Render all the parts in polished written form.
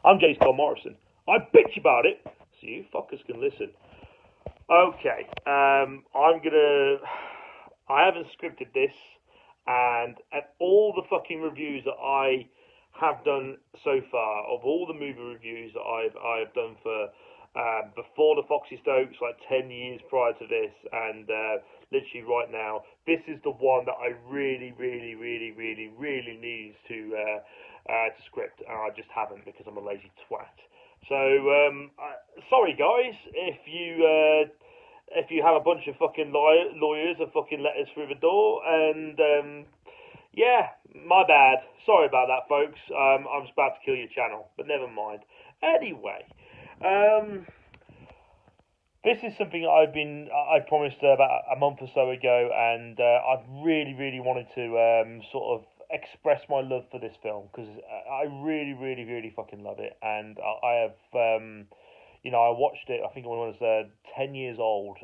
I'm J. Scott Morrison. I bitch about it, so you fuckers can listen. Okay, I haven't scripted this, and at all the fucking reviews that I have done so far, of all the movie reviews that I've done for before the Foxy Stokes, like 10 years prior to this, and literally right now, this is the one that I really need to script, and I just haven't because I'm a lazy twat. So, sorry guys, if you have a bunch of fucking lawyers that fucking let us through the door, and yeah, my bad. Sorry about that, folks. I'm just about to kill your channel, but never mind. Anyway, this is something I promised about a month or so ago, and I've really wanted to sort of express my love for this film because I really fucking love it, and I have. I watched it, I think when I was 10 years old.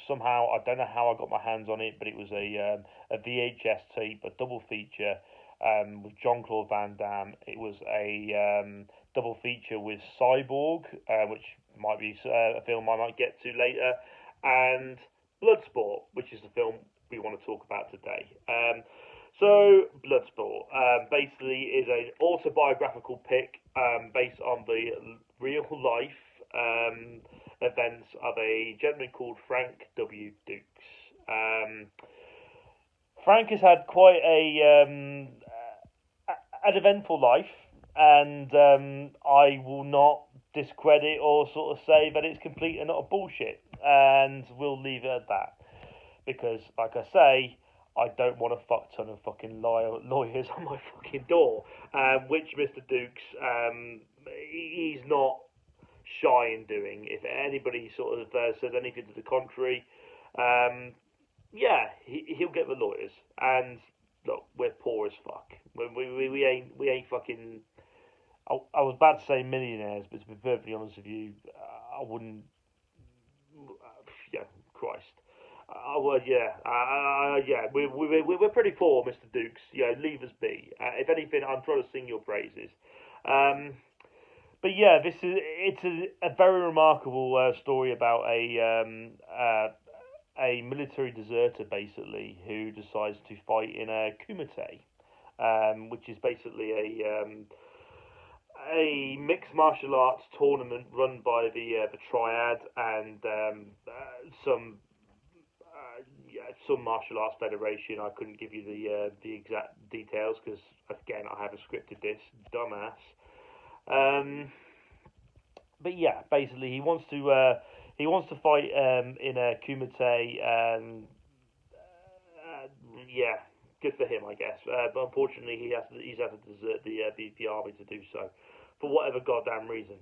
Somehow, I don't know how I got my hands on it, but it was a VHS tape, a double feature with Jean-Claude Van Damme. It was a double feature with Cyborg, which might be a film I might get to later, and Bloodsport, which is the film we want to talk about today. So, Bloodsport basically is an autobiographical pick based on the real life events of a gentleman called Frank W. Dukes. Frank has had quite an eventful life, and I will not discredit or sort of say that it's complete and utter bullshit, and we'll leave it at that, because, like I say, I don't want a fuck ton of fucking lawyers on my fucking door, which Mr. Dukes, he's not shy in doing. If anybody sort of says anything to the contrary, he'll get the lawyers. And look, we're poor as fuck. We ain't fucking. I was about to say millionaires, but to be perfectly honest with you, I wouldn't. Yeah, Christ. We're pretty poor, Mr. Dukes. Yeah, leave us be. If anything, I'm trying to sing your praises. But yeah, it's a very remarkable story about a military deserter, basically, who decides to fight in a kumite, which is basically a mixed martial arts tournament run by the Triad and some martial arts federation. I couldn't give you the exact details because, again, I haven't scripted this, dumbass. But yeah, basically he wants to fight in a kumite, and yeah, good for him, I guess. But unfortunately, he's had to desert the army to do so for whatever goddamn reason.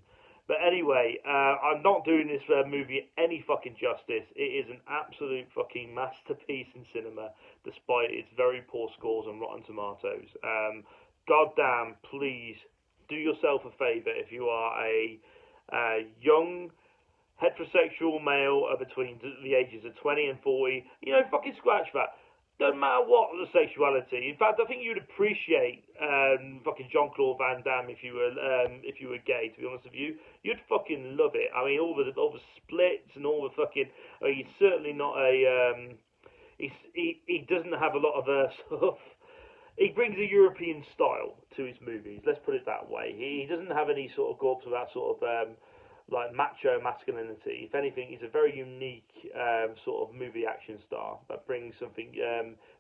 But anyway, I'm not doing this movie any fucking justice. It is an absolute fucking masterpiece in cinema, despite its very poor scores on Rotten Tomatoes. Goddamn, please do yourself a favour if you are a young heterosexual male between the ages of 20 and 40. Fucking scratch that. Doesn't matter what the sexuality. In fact, I think you'd appreciate fucking Jean-Claude Van Damme if you were gay. To be honest with you, you'd fucking love it. I mean, all the splits and all the fucking. He's certainly not a. He doesn't have a lot of sort of. He brings a European style to his movies. Let's put it that way. He doesn't have any sort of go up to that sort of like macho masculinity. If anything, he's a very unique sort of movie action star that brings something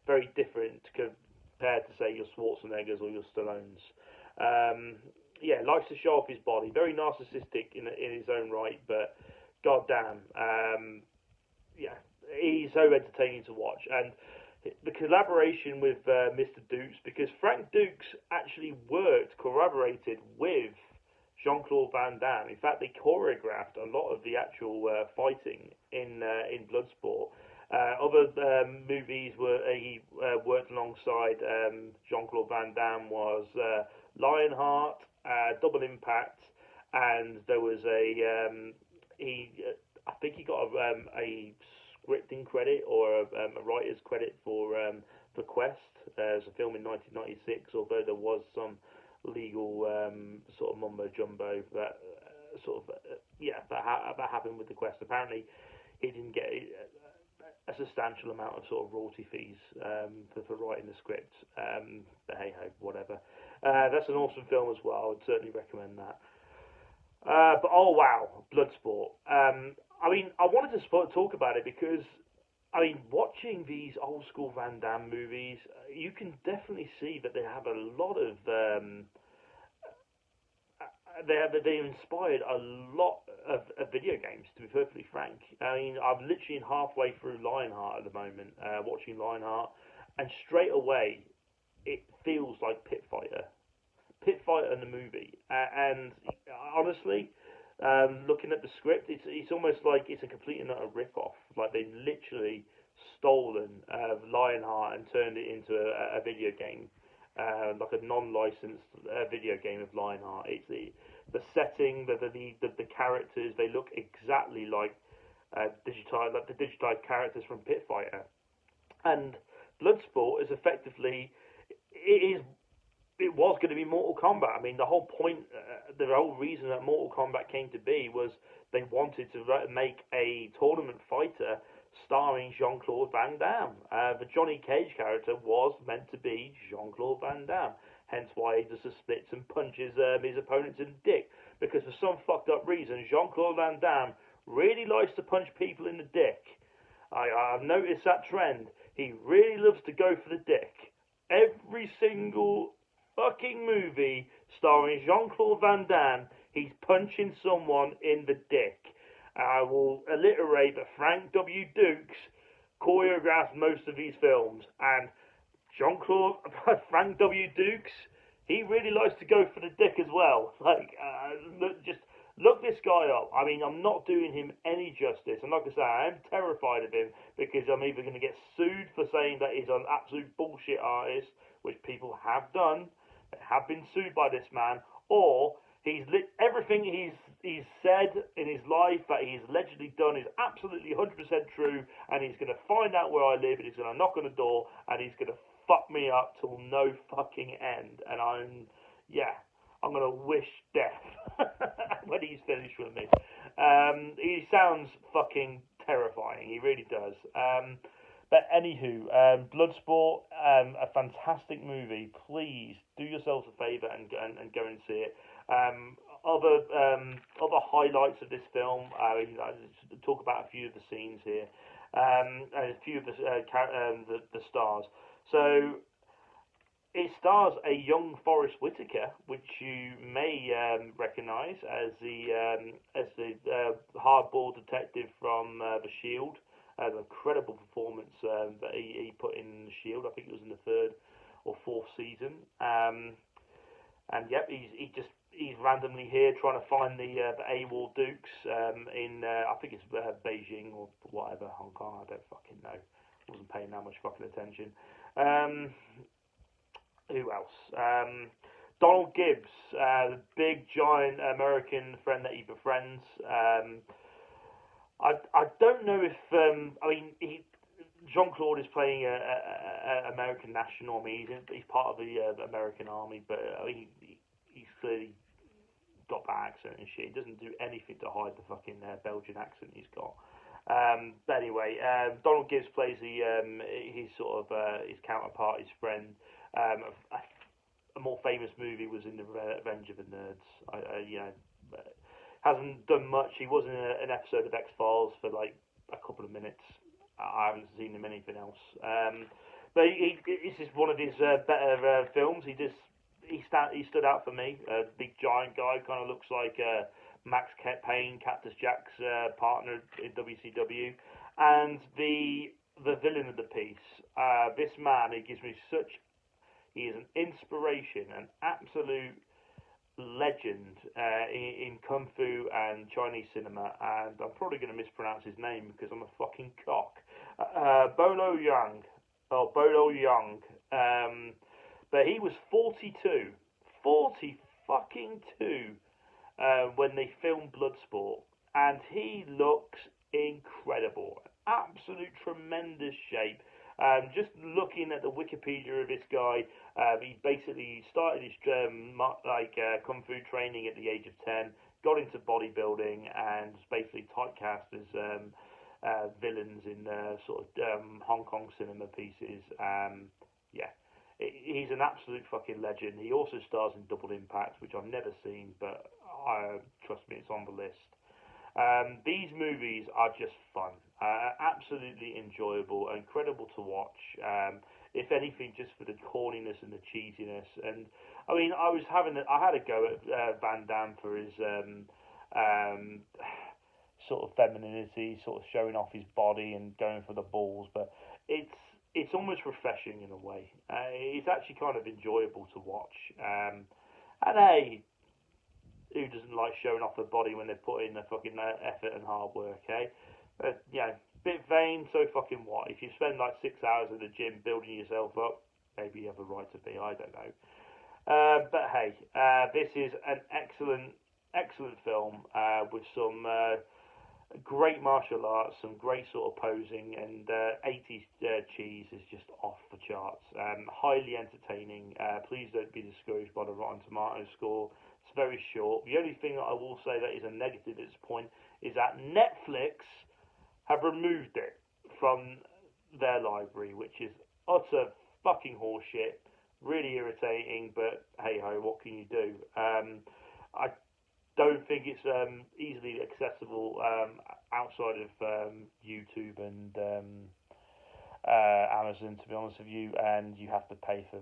very different compared to, say, your Schwarzeneggers or your Stallones. Likes to show off his body. Very narcissistic in his own right, but goddamn, he's so entertaining to watch. And the collaboration with Mr. Dukes, because Frank Dukes actually collaborated with Jean-Claude Van Damme. In fact, they choreographed a lot of the actual fighting in Bloodsport. Other movies where he worked alongside Jean-Claude Van Damme was Lionheart, Double Impact, and there was I think he got a scripting credit or a writer's credit for Quest. It was a film in 1996, although there was some legal sort of mumbo jumbo that that happened with the Quest. Apparently, he didn't get a substantial amount of sort of royalty fees for writing the script. But hey ho, whatever. That's an awesome film as well. I would certainly recommend that. But oh wow, Bloodsport. I mean, I wanted to talk about it because I mean, watching these old school Van Damme movies, you can definitely see that they have a lot of they inspired a lot of video games. To be perfectly frank, I mean, I'm literally halfway through Lionheart at the moment, watching Lionheart, and straight away it feels like Pit Fighter in the movie. And honestly, looking at the script, it's almost like it's a complete and utter rip-off. Like they literally stolen Lionheart and turned it into a video game, like a non-licensed video game of Lionheart. It's the setting, the characters, they look exactly like the digitized characters from Pit Fighter. And Bloodsport is effectively it was going to be Mortal Kombat. I mean, the whole point, the whole reason that Mortal Kombat came to be was they wanted to make a tournament fighter starring Jean-Claude Van Damme. The Johnny Cage character was meant to be Jean-Claude Van Damme, hence why he does the splits and punches his opponents in the dick. Because for some fucked up reason, Jean-Claude Van Damme really likes to punch people in the dick. I've noticed that trend. He really loves to go for the dick. Every single fucking movie starring Jean-Claude Van Damme, he's punching someone in the dick. I will alliterate that Frank W. Dukes choreographed most of these films, and Frank W. Dukes, he really likes to go for the dick as well. Like, look this guy up. I mean, I'm not doing him any justice, and like I say, I am terrified of him because I'm either going to get sued for saying that he's an absolute bullshit artist, which people have done. They have been sued by this man, or everything he's said in his life that he's allegedly done is absolutely 100% true, and he's going to find out where I live, and he's going to knock on the door, and he's going to fuck me up till no fucking end, and I'm going to wish death when he's finished with me. He sounds fucking terrifying, he really does. But anywho, Bloodsport, a fantastic movie. Please do yourselves a favour and go and see it. Other highlights of this film. I talk about a few of the scenes here, and a few of the stars. So it stars a young Forrest Whitaker, which you may recognise as the hardball detective from The Shield. An incredible performance that he put in The Shield. I think it was in the 3rd or 4th season. And yep, he's randomly here trying to find the AWOL Dukes in I think it's Beijing or whatever, Hong Kong. I don't fucking know. Wasn't paying that much fucking attention. Who else? Donald Gibbs, the big giant American friend that he befriends. I don't know if Jean-Claude is playing a American national. I mean, he's part of the American army, but he's clearly got that accent and shit. He doesn't do anything to hide the fucking Belgian accent he's got. But anyway, Donald Gibbs plays his sort of his counterpart, his friend. A more famous movie was in the Revenge of the Nerds. Hasn't done much. He was in an episode of X-Files for like a couple of minutes. I haven't seen him anything else. But this is one of his better films. He stood out for me. Big giant guy, kind of looks like Max Payne, Cactus Jack's partner in WCW, and the villain of the piece. This man, he is an inspiration, an absolute legend in Kung Fu and Chinese cinema, and I'm probably going to mispronounce his name because I'm a fucking cock. Bolo Young. But he was 42. 40 fucking 2 when they filmed Bloodsport, and he looks incredible. Absolute tremendous shape. Just looking at the Wikipedia of this guy, he basically started his kung fu training at the age of 10, got into bodybuilding, and was basically typecast as villains in sort of Hong Kong cinema pieces. Yeah, he's an absolute fucking legend. He also stars in Double Impact, which I've never seen, but trust me, it's on the list. These movies are just fun, absolutely enjoyable, incredible to watch. If anything, just for the corniness and the cheesiness. And I mean, I had a go at Van Damme for his sort of femininity, sort of showing off his body and going for the balls, but it's almost refreshing in a way. It's actually kind of enjoyable to watch. And hey, who doesn't like showing off their body when they put in the fucking effort and hard work, eh? But, bit vain, so fucking what? If you spend like 6 hours in the gym building yourself up, maybe you have a right to be, I don't know. But hey, this is an excellent film with some great martial arts, some great sort of posing, and 80s cheese is just off the charts. Highly entertaining. Please don't be discouraged by the Rotten Tomatoes score. It's very short. The only thing that I will say that is a negative at this point is that Netflix have removed it from their library, which is utter fucking horseshit. Really irritating, but hey ho, what can you do? I don't think it's easily accessible outside of YouTube and Amazon, to be honest with you, and you have to pay for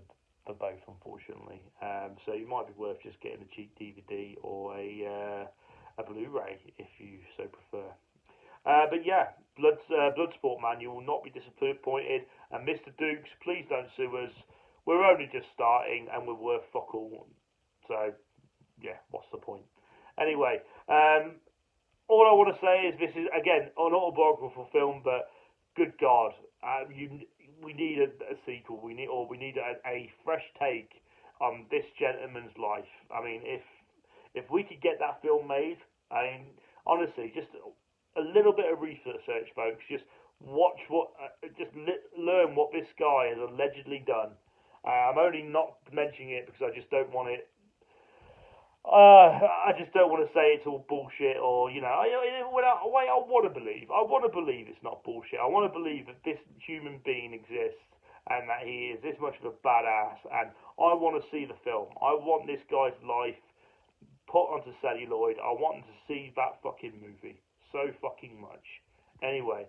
both, unfortunately. So it might be worth just getting a cheap DVD or a Blu-ray if you so prefer. But yeah, Bloodsport, man, you will not be disappointed. And Mr. Dukes, please don't sue us. We're only just starting and we're worth fuck all. So yeah, what's the point? Anyway, all I want to say is this is again an autobiographical film, but good God, we need a sequel. We need a fresh take on this gentleman's life. I mean, if we could get that film made, I mean, honestly, just a little bit of research, folks. Just watch learn what this guy has allegedly done. I'm only not mentioning it because I just don't want it. I just don't want to say it's all bullshit, or I want to believe. I want to believe it's not bullshit. I want to believe that this human being exists and that he is this much of a badass. And I want to see the film. I want this guy's life put onto celluloid. I want to see that fucking movie so fucking much. Anyway,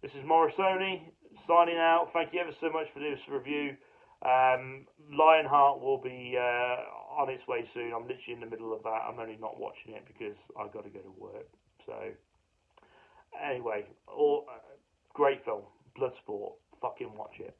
this is Morrisonii signing out. Thank you ever so much for this review. Lionheart will be on its way soon. I'm literally in the middle of that. I'm only not watching it because I've got to go to work. So, anyway, great film. Bloodsport. Fucking watch it.